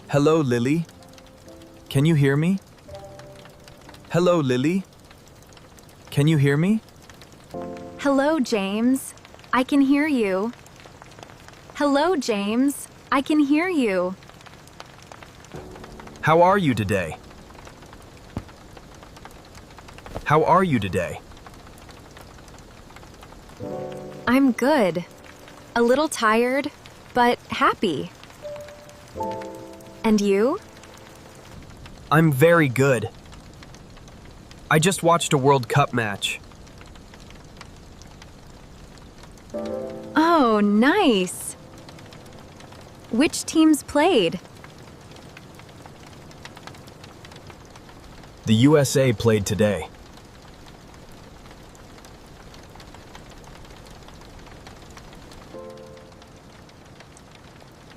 Hello, Lily. Can you hear me? Hello, Lily. Can you hear me? Hello, James. I can hear you. Hello, James. I can hear you. How are you today? How are you today? I'm good. A little tired, but happy. And you? I'm very good. I just watched a World Cup match. Oh, nice. Which teams played? The USA played today.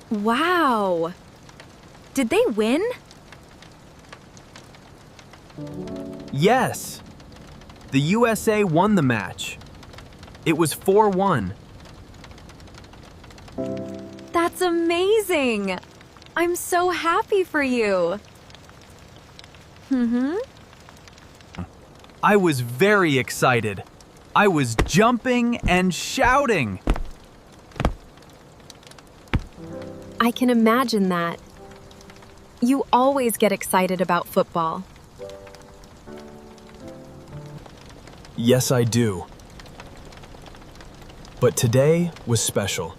Wow. Did they win? Yes. The USA won the match. It was 4-1. That's amazing. I'm so happy for you. I was very excited. I was jumping and shouting. I can imagine that. You always get excited about football. Yes, I do. But today was special.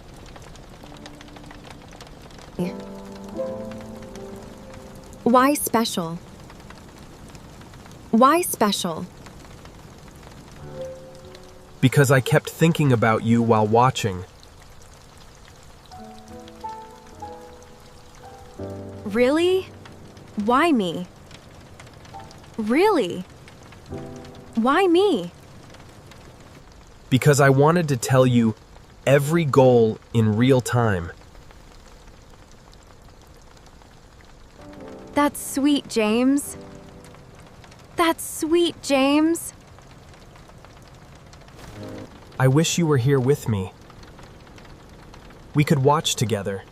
Why special? Why special? Because I kept thinking about you while watching. Really? Why me? Really? Why me? Because I wanted to tell you every goal in real time. That's sweet, James. That's sweet, James. I wish you were here with me. We could watch together.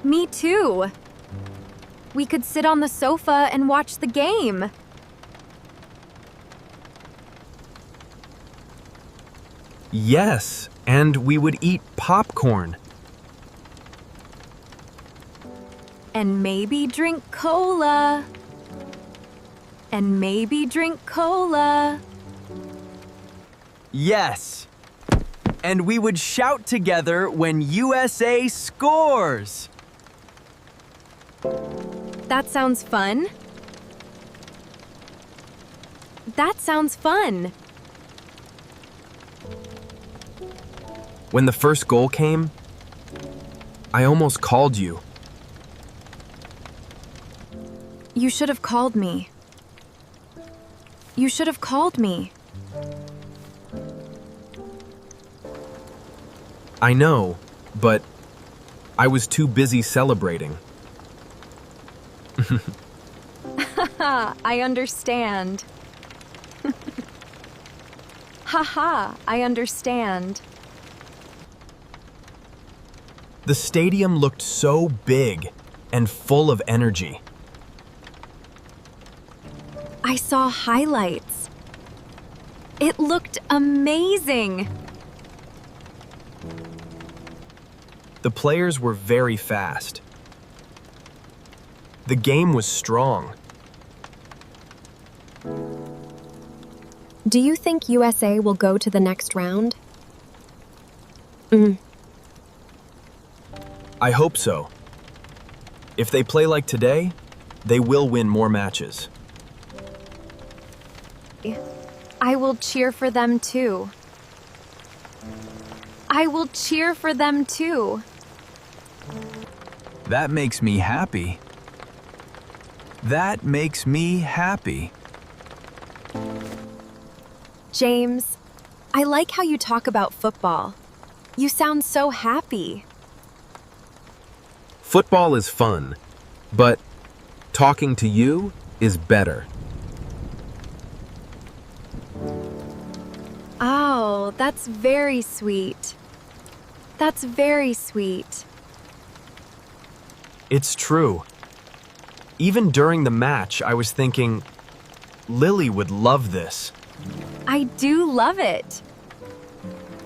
Me too. We could sit on the sofa and watch the game. Yes, and we would eat popcorn. And maybe drink cola. And maybe drink cola. Yes. And we would shout together when USA scores. That sounds fun. That sounds fun. When the first goal came, I almost called you. You should have called me. You should have called me. I know, but I was too busy celebrating. I understand. Haha, I understand. The stadium looked so big and full of energy. I saw highlights. It looked amazing. The players were very fast. The game was strong. Do you think USA will go to the next round? I hope so. If they play like today, they will win more matches. I will cheer for them too. I will cheer for them too. That makes me happy. That makes me happy. James, I like how you talk about football. You sound so happy. Football is fun, but talking to you is better. Oh, that's very sweet. That's very sweet. It's true. Even during the match, I was thinking, Lily would love this. I do love it.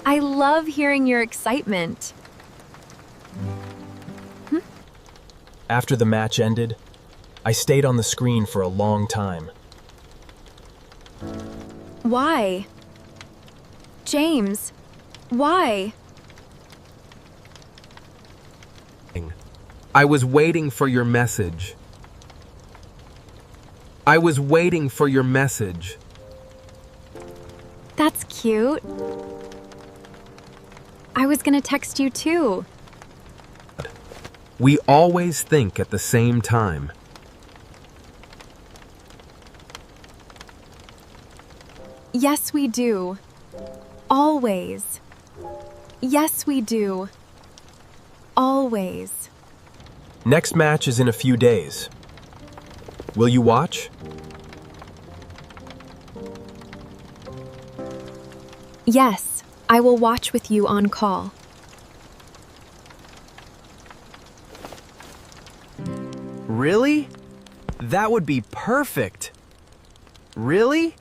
I love hearing your excitement. After the match ended, I stayed on the screen for a long time. Why? James, why? I was waiting for your message. I was waiting for your message. That's cute. I was gonna text you too. We always think at the same time. Yes, we do. Always. Yes, we do. Always. Next match is in a few days. Will you watch? Yes, I will watch with you on call. Really? That would be perfect. Really?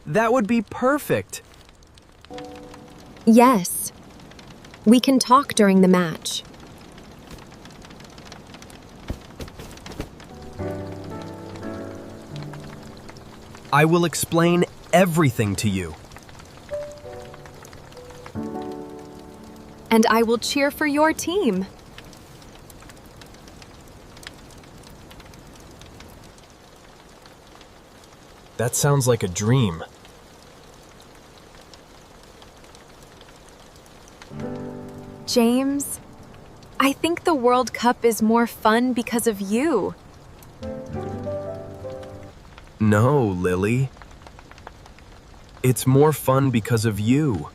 That would be perfect. Yes. We can talk during the match. I will explain everything to you. And I will cheer for your team. That sounds like a dream. James, I think the World Cup is more fun because of you. No, Lily. It's more fun because of you.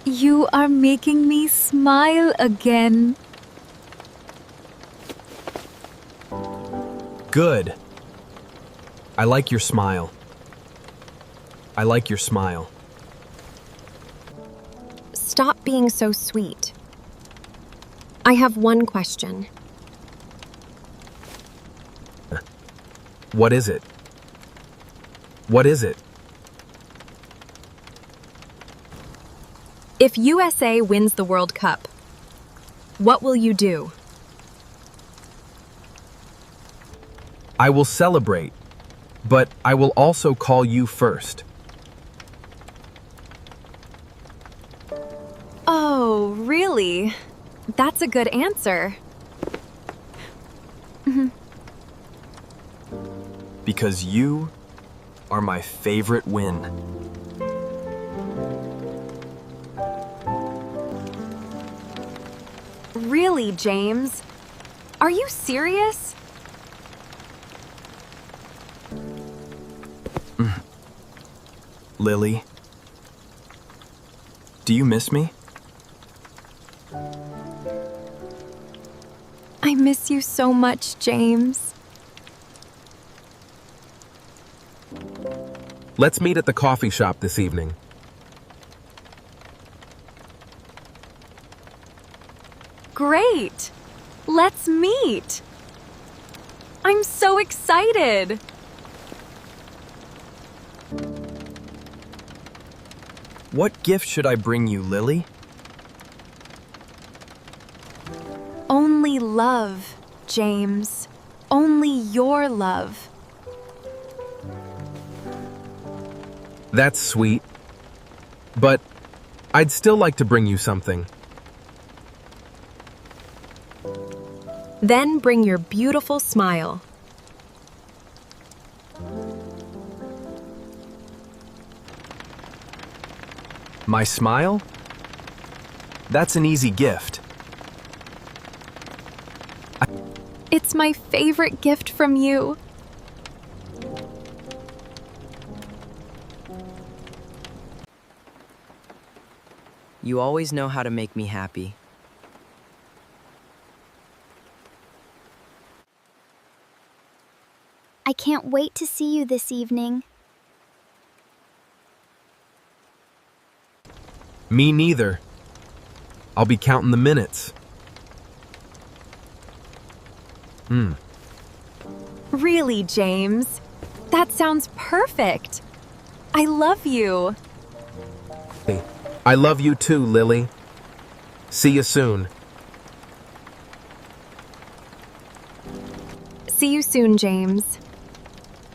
You are making me smile again. Good. I like your smile. I like your smile. Stop being so sweet. I have one question. What is it? What is it? If USA wins the World Cup, what will you do? I will celebrate, but I will also call you first. Oh, really? That's a good answer. Because you are my favorite win. Really, James? Are you serious? Lily, do you miss me? I miss you so much, James. Let's meet at the coffee shop this evening. Great! Let's meet! I'm so excited! What gift should I bring you, Lily? Only love, James. Only your love. That's sweet. But I'd still like to bring you something. Then bring your beautiful smile. My smile? That's an easy gift. It's my favorite gift from you. You always know how to make me happy. I can't wait to see you this evening. Me neither. I'll be counting the minutes. Really, James? That sounds perfect. I love you. I love you too, Lily. See you soon. See you soon, James.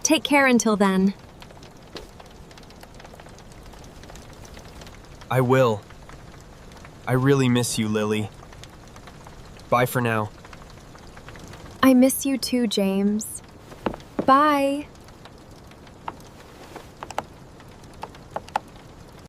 Take care until then. I will. I really miss you, Lily. Bye for now. I miss you too, James. Bye.